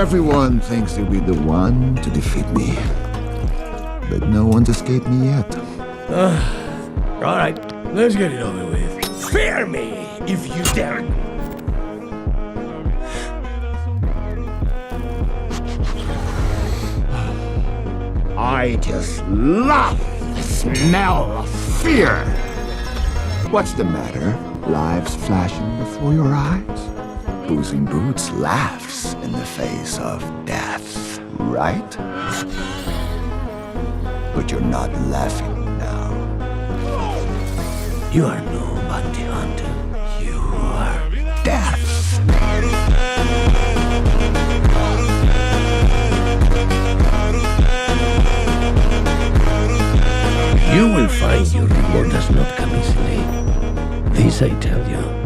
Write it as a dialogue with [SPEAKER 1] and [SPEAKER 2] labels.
[SPEAKER 1] Everyone thinks they'll be the one to defeat me. But no one's escaped me yet.
[SPEAKER 2] All right, let's get it over with. Fear me if you dare.
[SPEAKER 1] I just love the smell of fear. What's the matter? Lives flashing before your eyes? Boots in Boots laughs in the face of death, right? But you're not laughing now.
[SPEAKER 2] You are no bounty hunter. You are
[SPEAKER 1] Death.
[SPEAKER 2] You will find your reward does not come easily. This I tell you.